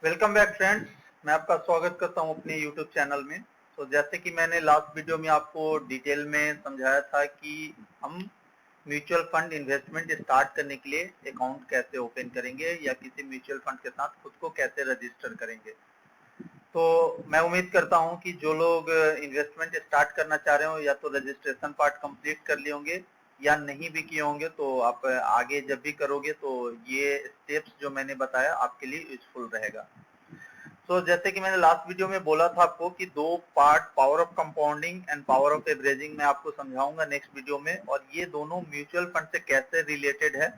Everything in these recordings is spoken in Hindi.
Welcome back friends. मैं आपका स्वागत करता हूं अपने यूट्यूब चैनल में। तो जैसे कि मैंने लास्ट वीडियो में आपको डिटेल में समझाया था कि हम म्यूचुअल फंड इन्वेस्टमेंट स्टार्ट करने के लिए अकाउंट कैसे ओपन करेंगे या किसी म्यूचुअल फंड के साथ खुद को कैसे रजिस्टर करेंगे। तो मैं उम्मीद करता हूं कि जो लोग इन्वेस्टमेंट स्टार्ट करना चाह रहे हो या तो रजिस्ट्रेशन पार्ट कंप्लीट कर लिए होंगे या नहीं भी किए होंगे, तो आप आगे जब भी करोगे तो ये स्टेप्स जो मैंने बताया आपके लिए यूजफुल रहेगा। तो जैसे कि मैंने लास्ट वीडियो में बोला था आपको कि दो part, power of compounding and power of averaging, मैं आपको समझाऊंगा नेक्स्ट वीडियो में, और ये दोनों म्यूचुअल फंड से कैसे रिलेटेड है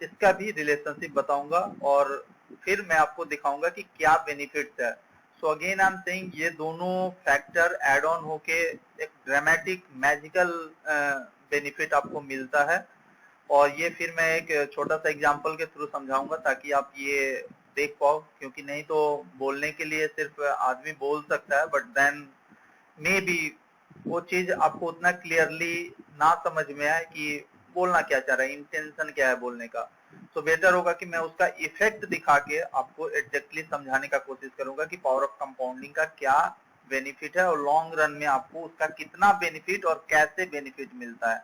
इसका भी रिलेशनशिप बताऊंगा, और फिर मैं आपको दिखाऊंगा कि क्या बेनिफिट्स है। So again I am saying ये दोनों फैक्टर एड ऑन होके एक ड्रामेटिक मैजिकल बेनिफिट आपको मिलता है। और ये फिर मैं एक छोटा सा एग्जांपल के थ्रू समझाऊंगा ताकि आप ये देख पाओ, क्योंकि नहीं तो बोलने के लिए सिर्फ आदमी बोल सकता है बट देन मे बी वो चीज आपको उतना क्लियरली ना समझ में आए कि बोलना क्या चाह रहा है, इंटेंशन क्या है बोलने का। तो बेटर होगा कि मैं उसका इफेक्ट दिखा के आपको एग्जैक्टली समझाने का कोशिश करूंगा कि पावर ऑफ कंपाउंडिंग का क्या बेनिफिट है और लॉन्ग रन में आपको उसका कितना बेनिफिट और कैसे बेनिफिट मिलता है।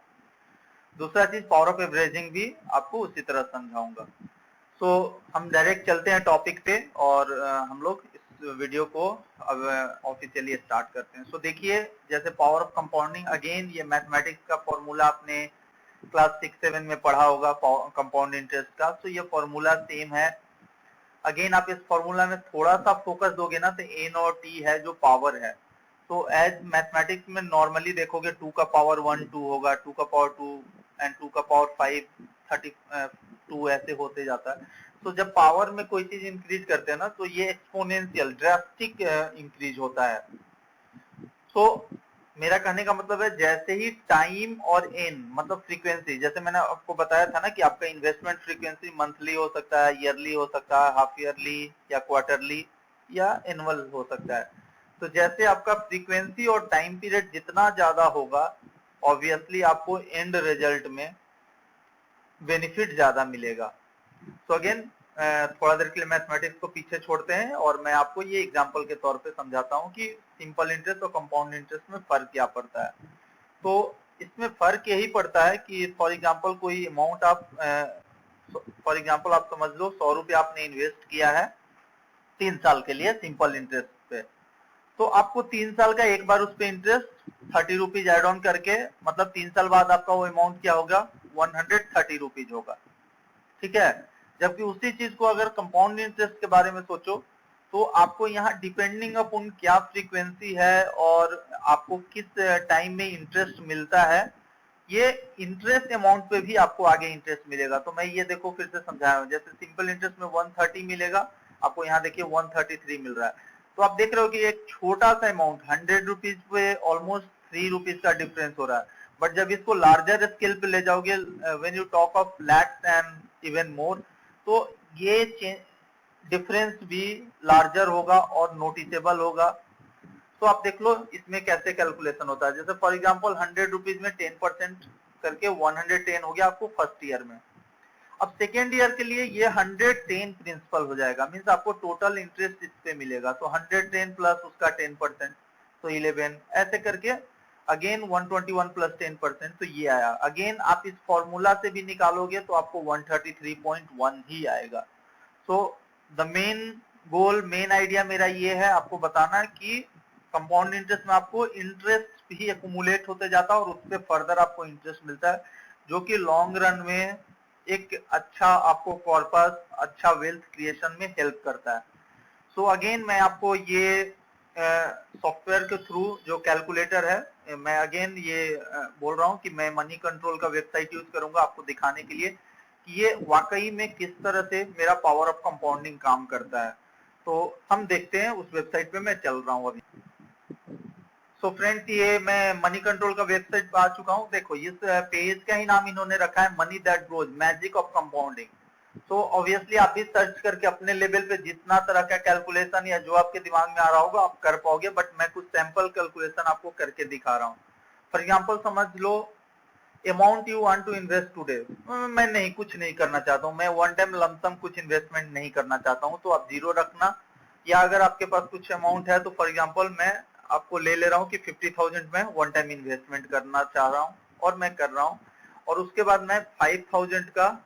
दूसरा चीज पावर ऑफ एवरेजिंग भी आपको उसी तरह समझाऊंगा। सो हम डायरेक्ट चलते हैं टॉपिक पे और हम लोग इस वीडियो को अब ऑफिशियली स्टार्ट करते हैं। सो देखिए, जैसे पावर ऑफ कंपाउंडिंग, अगेन ये मैथमेटिक्स का फॉर्मूला आपने क्लास 6-7 में पढ़ा होगा कंपाउंड इंटरेस्ट का। तो ये फॉर्मूला सेम है। अगेन आप इस फॉर्मूला में थोड़ा सा फोकस दोगे ना तो एन और टी है जो पावर है। तो एज मैथमेटिक्स में नॉर्मली देखोगे 2 का पावर 1 2 होगा, 2 का पावर 2 एंड 2 का पावर 5 32 ऐसे होते जाता है। तो जब पावर में कोई चीज इंक्रीज करते हैं ना तो ये एक्सपोनेंशियल ड्रास्टिक इंक्रीज होता है। तो मेरा कहने का मतलब है जैसे ही टाइम और एन मतलब फ्रीक्वेंसी, जैसे मैंने आपको बताया था ना कि आपका इन्वेस्टमेंट फ्रीक्वेंसी मंथली हो सकता है, ईयरली हो सकता है, हाफ ईयरली या क्वार्टरली या एनुअल हो सकता है। तो जैसे आपका फ्रीक्वेंसी और टाइम पीरियड जितना ज्यादा होगा, ऑब्वियसली आपको एंड रिजल्ट में बेनिफिट ज्यादा मिलेगा। तो अगेन थोड़ा देर के लिए मैथमेटिक्स को पीछे छोड़ते हैं और मैं आपको ये एग्जांपल के तौर पे समझाता हूँ कि सिंपल इंटरेस्ट और कंपाउंड इंटरेस्ट में फर्क क्या पड़ता है। तो इसमें फर्क यही पड़ता है कि फॉर एग्जांपल कोई अमाउंट आप फॉर एग्जांपल आप समझ लो 100 रुपये आपने इन्वेस्ट किया है 3 साल के लिए सिंपल इंटरेस्ट पे। तो आपको 3 साल का एक बार उस पे इंटरेस्ट 30 रुपीज एड ऑन करके, मतलब 3 साल बाद आपका वो अमाउंट क्या होगा, 130 रुपीज होगा। ठीक है। जबकि उसी चीज को अगर कंपाउंड इंटरेस्ट के बारे में सोचो तो आपको यहाँ डिपेंडिंग अपॉन क्या फ्रीक्वेंसी है और आपको किस टाइम में इंटरेस्ट मिलता है, ये इंटरेस्ट अमाउंट पे भी आपको आगे इंटरेस्ट मिलेगा। तो मैं ये देखो फिर से समझाया हूं, जैसे सिंपल इंटरेस्ट में 130 मिलेगा, आपको यहाँ देखिए 133 मिल रहा है। तो आप देख रहे हो कि एक छोटा सा अमाउंट 100 रुपीज पे ऑलमोस्ट 3 रुपीज का डिफरेंस हो रहा है। बट जब इसको लार्जर स्केल पे ले जाओगे, when you talk of lakhs and even more, तो ये डिफरेंस भी लार्जर होगा और नोटिसेबल होगा। तो आप देख लो इसमें कैसे कैलकुलेशन होता है। जैसे फॉर एग्जांपल 100 रुपीज में 10% करके 110 हो गया आपको फर्स्ट ईयर में। अब सेकेंड ईयर के लिए ये 110 प्रिंसिपल हो जाएगा, मीन्स आपको टोटल इंटरेस्ट इस पे मिलेगा। तो 110 प्लस उसका 10%, तो 11 ऐसे करके अगेन 121 प्लस 10%, तो ये आया। अगेन आप इस फॉर्मूला से भी निकालोगे तो आपको 133.1 ही आएगा। So the main goal, main idea मेरा ये है आपको बताना कि कंपाउंड इंटरेस्ट में आपको इंटरेस्ट ही एक्यूमुलेट होते जाता है और उससे फर्दर आपको इंटरेस्ट मिलता है, जो कि लॉन्ग रन में एक अच्छा आपको कॉर्पस, अच्छा वेल्थ क्रिएशन में हेल्प करता है। सो अगेन मैं आपको ये सॉफ्टवेयर के थ्रू जो कैलकुलेटर है, मैं अगेन ये बोल रहा हूँ कि मैं मनी कंट्रोल का वेबसाइट यूज करूंगा आपको दिखाने के लिए कि ये वाकई में किस तरह से मेरा पावर ऑफ कंपाउंडिंग काम करता है। तो हम देखते हैं, उस वेबसाइट पे मैं चल रहा हूँ अभी। सो फ्रेंड्स, ये मैं मनी कंट्रोल का वेबसाइट पे आ चुका हूँ। देखो इस पेज का ही नाम इन्होंने रखा है money that grows, magic of compounding. तो ऑब्वियसली आप भी सर्च करके अपने लेवल पे जितना तरह का कैलकुलेशन या जो आपके दिमाग में आ रहा होगा आप कर पाओगे, बट मैं कुछ सैंपल कैलकुलेशन आपको करके दिखा रहा हूँ। फॉर एग्जाम्पल समझ लो amount you want to invest today, मैं नहीं कुछ नहीं करना चाहता हूँ, मैं वन टाइम लमसम कुछ इन्वेस्टमेंट नहीं करना चाहता हूँ, तो आप जीरो रखना। या अगर आपके पास कुछ अमाउंट है तो फॉर एग्जांपल मैं आपको ले रहा हूँ कि 50,000 में वन टाइम इन्वेस्टमेंट करना चाह रहा हूँ और मैं कर रहा हूँ, और उसके बाद मैं 5,000 का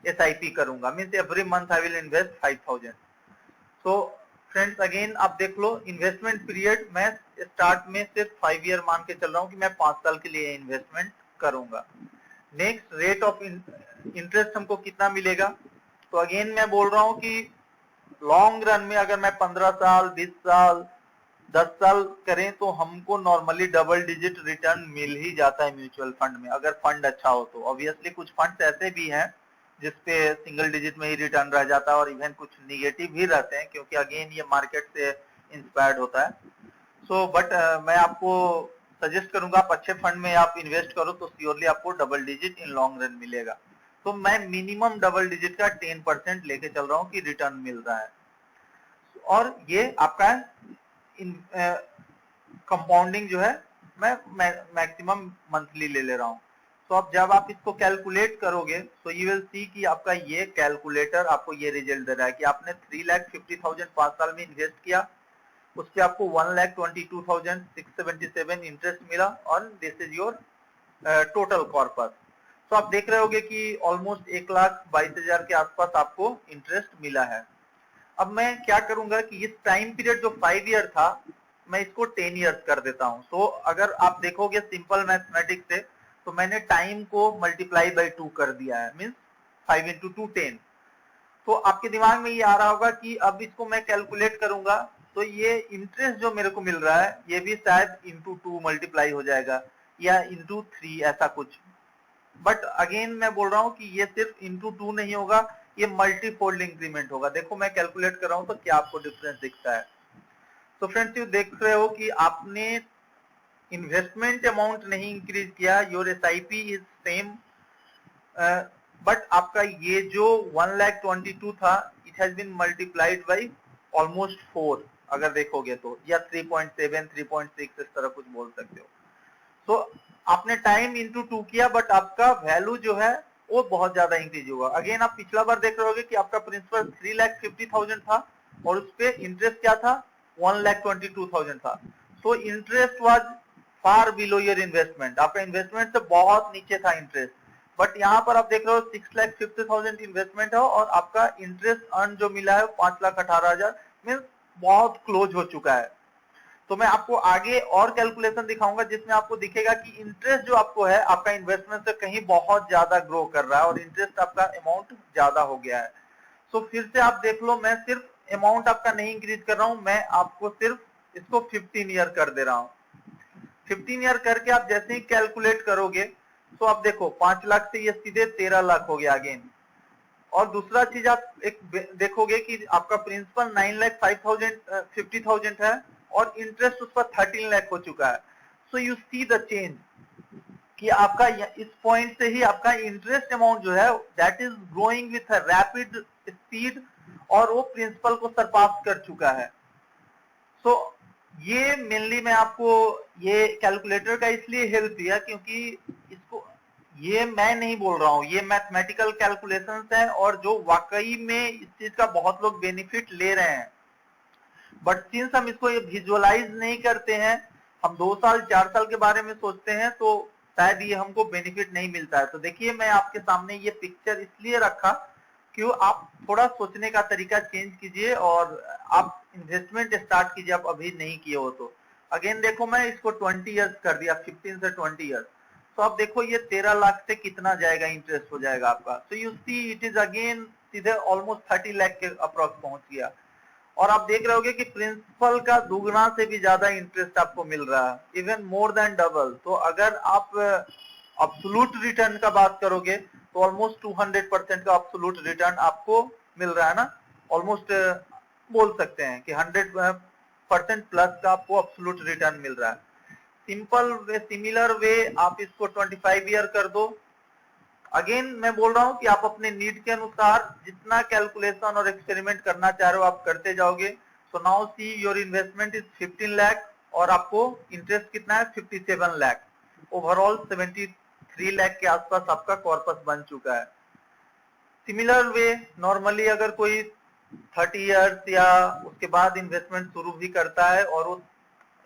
SIP करूंगा, means every month I will invest 5,000। So friends again आप देख लो, इन्वेस्टमेंट पीरियड मैं स्टार्ट में सिर्फ 5 ईयर मान के चल रहा हूँ कि मैं 5 साल के लिए इन्वेस्टमेंट करूंगा। नेक्स्ट, रेट ऑफ इंटरेस्ट हमको कितना मिलेगा, तो अगेन मैं बोल रहा हूं कि लॉन्ग रन में अगर मैं 15 साल 20 साल 10 साल करें तो हमको नॉर्मली डबल डिजिट रिटर्न मिल ही जाता है म्यूचुअल फंड में, अगर फंड अच्छा हो तो। ऑब्वियसली कुछ फंड्स ऐसे भी हैं जिसपे सिंगल डिजिट में ही रिटर्न रह जाता है और इवन कुछ निगेटिव भी रहते हैं, क्योंकि अगेन ये मार्केट से इंस्पायर्ड होता है। सो बट मैं आपको सजेस्ट करूंगा आप अच्छे फंड में आप इन्वेस्ट करो तो श्योरली आपको double digit in long run मिलेगा। तो मैं मिनिमम डबल डिजिट का 10% लेके चल रहा हूँ कि रिटर्न मिल रहा है, और ये आपका कंपाउंडिंग जो है मैं मैक्सिमम मंथली ले रहा हूँ। तो अब जब आप इसको कैलकुलेट करोगे तो यू विल सी कि आपका ये कैलकुलेटर आपको ये रिजल्ट दे रहा है कि आपने 3,50,000 5 साल में इन्वेस्ट किया, उस पे आपको 1,22,677 इंटरेस्ट मिला, और this is your total corpus. तो आप देख रहे होगे कि ऑलमोस्ट 1,22,000 के आसपास आपको इंटरेस्ट मिला है। अब मैं क्या करूंगा कि इस टाइम पीरियड जो 5 ईयर था मैं इसको 10 ईयर्स कर देता हूं। सो अगर आप देखोगे सिंपल मैथमेटिक्स से, तो मैंने टाइम को मल्टीप्लाई बाई 2 कर दिया है, मीन्स 5 into 2 10। तो आपके दिमाग में ये आ रहा होगा कि अब इसको मैं कैलकुलेट करूंगा तो ये इंटरेस्ट जो मेरे को मिल रहा है ये भी शायद इंटू 2 मल्टीप्लाई हो जाएगा या इंटू 3 ऐसा कुछ। बट अगेन मैं बोल रहा हूँ कि ये सिर्फ इंटू 2 नहीं होगा, ये मल्टीफोल्ड इंक्रीमेंट होगा। देखो मैं कैलकुलेट कर रहा हूँ तो क्या आपको डिफरेंस दिखता है। तो फ्रेंड्स यू देख रहे हो कि आपने इन्वेस्टमेंट अमाउंट नहीं इंक्रीज किया, your SIP is same, but आपका ये जो 1,22,000 था it has been multiplied by almost 4 अगर देखोगे तो, या 3.7 3.6 इस तरह कुछ बोल सकते हो। तो आपने टाइम इंटू 2 किया बट आपका वैल्यू जो है वो बहुत ज्यादा इंक्रीज होगा। अगेन आप पिछला बार देख रहे होगे कि आपका प्रिंसिपल 3,50,000 था और उस पे इंटरेस्ट क्या था 1,22,000 था। तो interest was far below your investment, आपका इन्वेस्टमेंट से बहुत नीचे था इंटरेस्ट। बट यहाँ पर आप देख रहे हो 6,50,000 इन्वेस्टमेंट है और आपका इंटरेस्ट अर्न जो मिला है 5,18,000, मीन्स बहुत क्लोज हो चुका है। तो मैं आपको आगे और कैलकुलेशन दिखाऊंगा जिसमें आपको दिखेगा कि इंटरेस्ट जो आपको है आपका इन्वेस्टमेंट से कहीं बहुत ज्यादा ग्रो कर रहा है और इंटरेस्ट आपका अमाउंट ज्यादा हो गया है। सो फिर से आप देख लो, मैं सिर्फ अमाउंट आपका नहीं इंक्रीज कर रहा हूं, मैं आपको सिर्फ इसको 15 ईयर कर दे रहा हूं। 15 ईयर करके आप जैसे ही कैलकुलेट करोगे तो आप देखो 5 लाख से ये सीधे 13 लाख हो गया अगेन। और दूसरा चीज आप एक देखोगे कि आपका प्रिंसिपल 9,50,000 है और इंटरेस्ट उस पर 13 लाख हो चुका है। So you see the change कि आपका इस पॉइंट से ही आपका इंटरेस्ट अमाउंट जो है that is growing with rapid speed और वो प्रिंसिपल को सरपास कर चुका है। सो ये मेनली मैं आपको ये कैलकुलेटर का इसलिए हेल्प दिया क्योंकि इसको ये मैं नहीं बोल रहा हूँ, ये मैथमेटिकल कैलकुलेशंस है और जो वाकई में इस चीज का बहुत लोग बेनिफिट ले रहे हैं। बट सिंस हम इसको ये विजुअलाइज नहीं करते हैं, हम 2 साल 4 साल के बारे में सोचते हैं तो शायद ये हमको बेनिफिट नहीं मिलता है। तो देखिए मैं आपके सामने ये पिक्चर इसलिए रखा क्यों आप थोड़ा सोचने का तरीका चेंज कीजिए और आप इन्वेस्टमेंट स्टार्ट कीजिए, आप अभी नहीं किए हो तो। अगेन देखो मैं इसको 20 ईयर्स कर दिया, 15 से 20 ईयर्स, तो आप देखो ये 13 लाख से कितना जाएगा, इंटरेस्ट हो जाएगा आपका। So you see it is again सीधे ऑलमोस्ट 30 लाख के अप्रॉक्स पहुंच गया। और आप देख रहे होगे कि प्रिंसिपल का दुगना से भी ज्यादा इंटरेस्ट आपको मिल रहा है, इवन मोर देन डबल। तो अगर आप अब्सोल्यूट रिटर्न का बात करोगे तो ऑलमोस्ट 200% का अब्सोल्यूट रिटर्न आपको मिल रहा है ना, ऑलमोस्ट बोल सकते हैं कि 100% प्लस का आपको अब्सोल्यूट रिटर्न मिल रहा है। सिंपल वे सिमिलर वे आप इसको 25 ईयर कर दो। अगेन मैं बोल रहा हूं कि आप अपने नीड के अनुसार जितना कैलकुलेशन और एक्सपेरिमेंट करना चाह रहे हो आप करते जाओगे। So now see your investment is 15 lakh और आपको इंटरेस्ट कितना है 57 लाख, ओवरऑल 73 लाख के आसपास आपका कॉर्पस बन चुका है। सिमिलर वे नॉर्मली अगर कोई 30 इयर्स या उसके बाद इन्वेस्टमेंट शुरू भी करता है और वो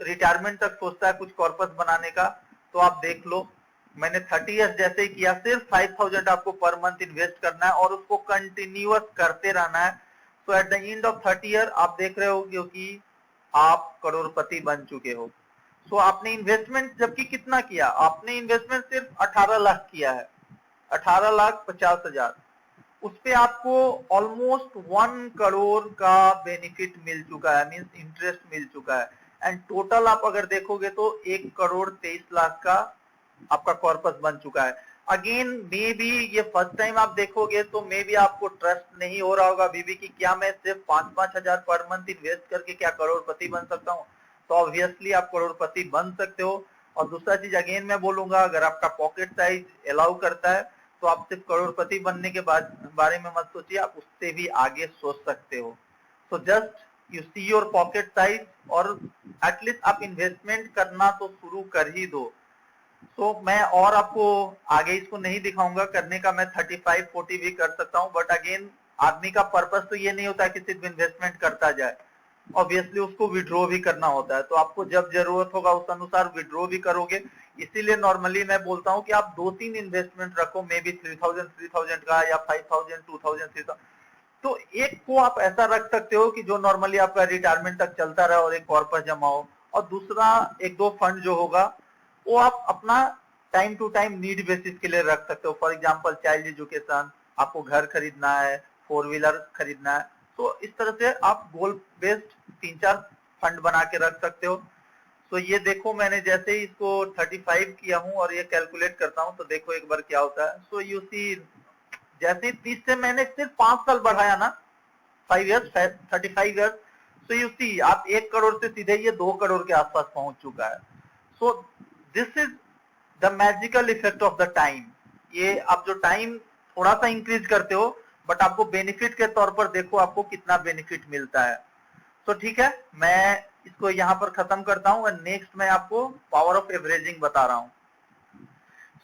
रिटायरमेंट तक सोचता है कुछ कॉर्पस बनाने का, तो आप देख लो मैंने 30 इयर्स जैसे ही किया, सिर्फ 5000 आपको पर मंथ इन्वेस्ट करना है और उसको कंटिन्यूअस करते रहना है। तो at the end of 30 year आप देख रहे हो कि आप करोड़पति बन चुके हो। सो आपने इन्वेस्टमेंट जबकि कितना किया, आपने इन्वेस्टमेंट सिर्फ 18 लाख किया है, 18,50,000, उस पे आपको ऑलमोस्ट 1 करोड़ का बेनिफिट मिल चुका है, मींस इंटरेस्ट मिल चुका है। एंड टोटल आप अगर देखोगे तो 1,23,00,000 का आपका कॉर्पस बन चुका है। अगेन मे बी ये फर्स्ट टाइम आप देखोगे तो मे बी आपको ट्रस्ट नहीं हो रहा होगा अभी भी कि क्या मैं सिर्फ 5-5 हजार पर मंथ इन्वेस्ट करके क्या करोड़पति बन सकता हूँ। तो ऑब्वियसली आप करोड़पति बन सकते हो। और दूसरा चीज अगेन मैं बोलूंगा, अगर आपका पॉकेट साइज अलाउ करता है तो आप सिर्फ करोड़पति बनने के बारे में मत सोचिए, आप उससे भी आगे सोच सकते हो। So just you see your pocket size और एटलीस्ट आप इन्वेस्टमेंट करना तो शुरू कर ही दो। तो मैं और आपको आगे इसको नहीं दिखाऊंगा, करने का मैं 35-40 भी कर सकता हूं, बट अगेन आदमी का पर्पस तो ये नहीं होता कि सिर्फ इन्वेस्टमेंट करता जाए, ऑब्वियसली उसको विड्रॉ भी करना होता है। तो आपको जब जरूरत होगा उस अनुसार विड्रॉ भी करोगे। इसीलिए नॉर्मली मैं बोलता हूं कि आप 2-3 इन्वेस्टमेंट रखो, मे बी 3,000 का या 5,000, 2,000, 3,000। तो एक को आप ऐसा रख सकते हो कि जो नॉर्मली आपका रिटायरमेंट तक चलता रहे और एक कॉर्पस जमा हो, और दूसरा 1-2 फंड जो होगा वो आप अपना time to time need basis के लिए रख सकते हो। फॉर एग्जांपल चाइल्ड एजुकेशन, आपको घर खरीदना है, 4 व्हीलर खरीदना है, तो इस तरह से आप गोल बेस्ड 3-4 फंड बना के रख सकते हो। तो ये देखो मैंने जैसे ही इसको 35 किया हूं और ये कैलकुलेट करता हूं तो देखो एक बार क्या होता है। सो यू सी, जैसे 30 से मैंने सिर्फ 5 साल बढ़ाया ना, 5 years, 35 years, so you see आप 1 करोड़ से सीधे ये 2 करोड़ के आसपास पहुंच चुका है। So this is the magical effect of the time. ये आप जो टाइम थोड़ा सा इंक्रीज करते हो बट आपको बेनिफिट के तौर पर देखो आपको कितना बेनिफिट मिलता है। तो ठीक है, मैं इसको यहाँ पर खत्म करता हूँ और नेक्स्ट मैं आपको पावर ऑफ एवरेजिंग बता रहा हूँ।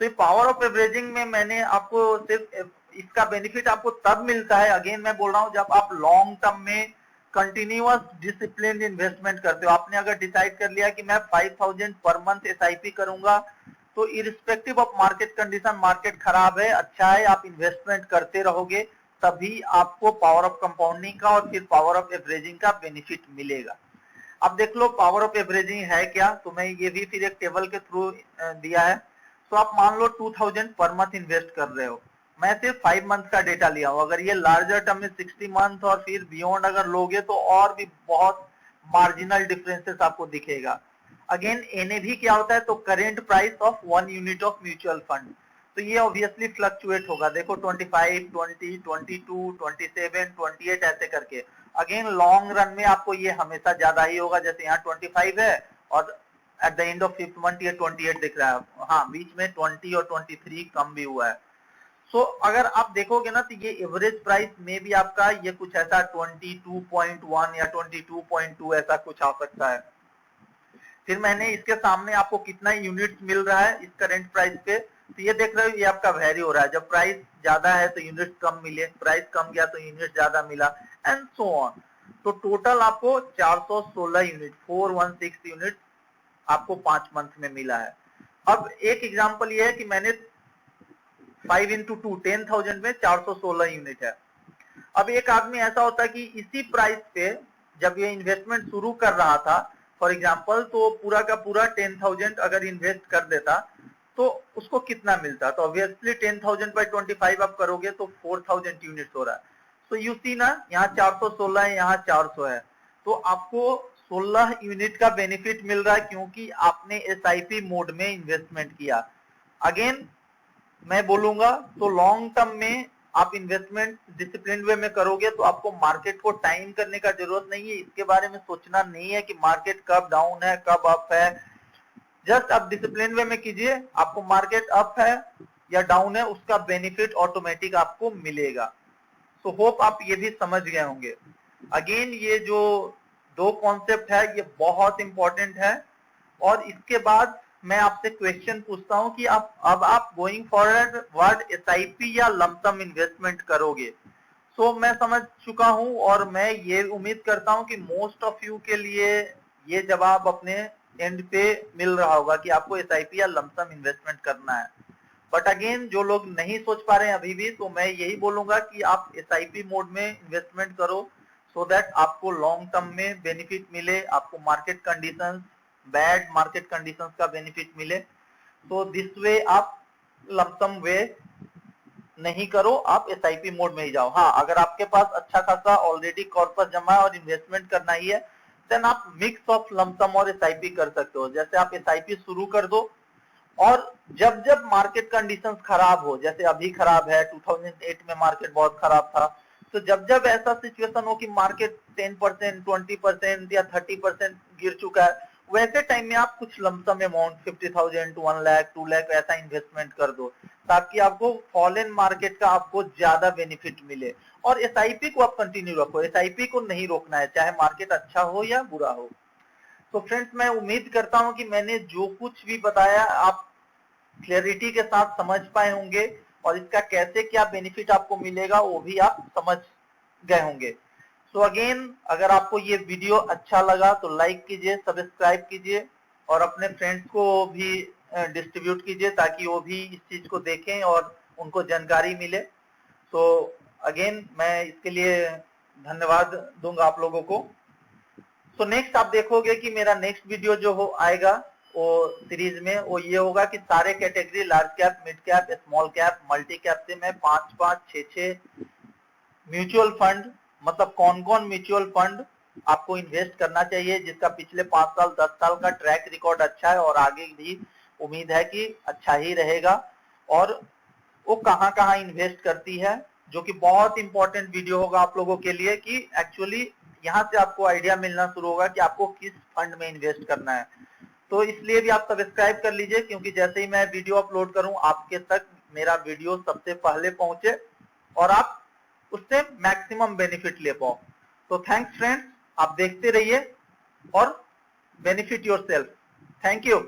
तो ये पावर ऑफ एवरेजिंग में मैंने आपको सिर्फ इसका बेनिफिट आपको तब मिलता है, अगेन मैं बोल रहा हूँ, जब आप लॉन्ग टर्म में कंटिन्यूअस डिसिप्लिन इन्वेस्टमेंट करते हो। आपने अगर डिसाइड कर लिया कि मैं 5,000 पर मंथ एसआईपी करूंगा, तो irrespective of market condition, market खराब है अच्छा है, आप इन्वेस्टमेंट करते रहोगे, तभी आपको पावर ऑफ कंपाउंडिंग का और फिर पावर ऑफ एवरेजिंग का बेनिफिट मिलेगा। अब देख लो पावर ऑफ एवरेजिंग है क्या, तो मैं ये भी फिर एक टेबल के थ्रू दिया है। तो आप मान लो 2,000 पर मंथ इन्वेस्ट कर रहे हो, मैं सिर्फ 5 मंथ का डेटा लिया हूं। अगर ये लार्जर टर्म में 60 मंथ और फिर बियॉन्ड अगर लोगे तो और भी बहुत मार्जिनल डिफरेंसेस आपको दिखेगा। अगेन एनएवी क्या होता है, तो current price of 1 unit of mutual fund. तो ये ऑब्वियसली फ्लक्चुएट होगा, देखो 25, 20, 22, 27, 28 ऐसे करके। अगेन लॉन्ग रन में आपको ये हमेशा ज्यादा ही होगा, जैसे यहाँ 25 है और at the end of 5th month ये 28 दिख रहा है। हाँ, बीच में 20 और 23 कम भी हुआ है। सो अगर आप देखोगे ना तो ये एवरेज प्राइस में भी आपका ये कुछ ऐसा 22.1 या 22.2 ऐसा कुछ आ सकता है। फिर मैंने इसके सामने आपको कितना यूनिट्स मिल रहा है इस करंट प्राइस पे, तो ये देख रहे हो ये आपका वेरी हो रहा है। जब प्राइस ज्यादा है तो यूनिट कम मिले, प्राइस कम गया तो यूनिट ज्यादा मिला, एंड सो ऑन। तो टोटल आपको 416 यूनिट, 416 यूनिट आपको 5 मंथ में मिला है। अब एक एग्जांपल ये है कि मैंने 5 into 2, 10,000 में 416 यूनिट है। अब एक आदमी ऐसा होता है कि इसी प्राइस पे जब ये इन्वेस्टमेंट शुरू कर रहा था, फॉर एग्जांपल, तो पूरा का पूरा 10,000 अगर इन्वेस्ट कर देता तो उसको कितना मिलता, तो ऑब्वियसली 10,000 by 25 आप करोगे तो 4,000 यूनिट्स हो रहा है। सो यू सी ना, यहाँ 416 है, यहाँ 400 है, तो आपको 16 यूनिट का बेनिफिट मिल रहा है क्योंकि आपने एसआईपी मोड में इन्वेस्टमेंट किया। अगेन मैं बोलूंगा तो लॉन्ग टर्म में आप इन्वेस्टमेंट डिसिप्लिन वे में करोगे तो आपको मार्केट को टाइम करने का जरूरत नहीं है, इसके बारे में सोचना नहीं है कि मार्केट कब डाउन है कब अप है। जस्ट आप डिसिप्लिन वे में कीजिए, आपको मार्केट अप है या डाउन है उसका बेनिफिट ऑटोमेटिक आपको मिलेगा। सो होप आप ये भी समझ गए होंगे। अगेन ये जो 2 कॉन्सेप्ट है ये बहुत इंपॉर्टेंट है। और इसके बाद मैं आपसे क्वेश्चन पूछता हूं कि अब आप गोइंग फॉरवर्ड एसआईपी या लमसम इन्वेस्टमेंट करोगे। सो मैं समझ चुका हूं और मैं ये उम्मीद करता हूं कि मोस्ट ऑफ यू के लिए ये जवाब अपने एंड पे मिल रहा होगा कि आपको एसआईपी या लमसम इन्वेस्टमेंट करना है। बट अगेन जो लोग नहीं सोच पा रहे हैं अभी भी, तो मैं यही बोलूंगा कि आप एसआईपी मोड में इन्वेस्टमेंट करो सो दैट आपको लॉन्ग टर्म में बेनिफिट मिले, आपको market conditions, bad market conditions का बेनिफिट मिले। तो दिस वे आप लमसम वे नहीं करो, आप एसआईपी मोड में ही जाओ। हाँ, अगर आपके पास अच्छा खासा ऑलरेडी कॉर्पस जमा है और इन्वेस्टमेंट करना ही है, देन आप मिक्स ऑफ लमसम और एसआईपी कर सकते हो। जैसे आप एसआईपी शुरू कर दो और जब जब मार्केट कंडीशंस खराब हो, जैसे अभी खराब है, 2008 में मार्केट बहुत खराब था, तो जब जब ऐसा सिचुएशन हो कि मार्केट 10%, 20% या 30% गिर चुका है, वैसे टाइम में आप कुछ lump sum amount 50,000 to 1 lakh 2 lakh ऐसा इन्वेस्टमेंट कर दो, ताकि आपको फॉल इन मार्केट का आपको ज्यादा बेनिफिट मिले। और एसआईपी को आप कंटिन्यू रखो, एसआईपी को नहीं रोकना है, चाहे मार्केट अच्छा हो या बुरा हो। तो फ्रेंड्स, मैं उम्मीद करता हूं कि मैंने जो कुछ भी बताया आप क्लैरिटी के साथ समझ पाए होंगे और इसका कैसे क्या बेनिफिट आपको मिलेगा वो भी आप समझ गए होंगे। सो अगेन, अगर आपको ये वीडियो अच्छा लगा तो लाइक कीजिए, सब्सक्राइब कीजिए और अपने फ्रेंड्स को भी डिस्ट्रीब्यूट कीजिए ताकि वो भी इस चीज को देखें और उनको जानकारी मिले। सो अगेन मैं इसके लिए धन्यवाद दूंगा आप लोगों को। तो नेक्स्ट आप देखोगे कि मेरा नेक्स्ट वीडियो जो हो आएगा वो सीरीज में वो ये होगा कि सारे category large cap, mid cap, small cap, multi cap से मैं 5-5, 6-6 म्यूचुअल फंड, मतलब कौन कौन म्यूचुअल फंड आपको इन्वेस्ट करना चाहिए जिसका पिछले 5 साल 10 साल का ट्रैक रिकॉर्ड अच्छा है और आगे भी उम्मीद है कि अच्छा ही रहेगा, और वो कहाँ कहाँ इन्वेस्ट करती है, जो कि बहुत इंपॉर्टेंट वीडियो होगा आप लोगों के लिए कि एक्चुअली यहाँ से आपको आइडिया मिलना शुरू होगा कि आपको किस फंड में इन्वेस्ट करना है। तो इसलिए भी आप सब्सक्राइब कर लीजिए, क्योंकि जैसे ही मैं वीडियो अपलोड करूं आपके तक मेरा वीडियो सबसे पहले पहुंचे और आप उससे मैक्सिमम बेनिफिट ले पाओ। तो थैंक्स फ्रेंड्स, आप देखते रहिए और बेनिफिट योरसेल्फ। Thank you.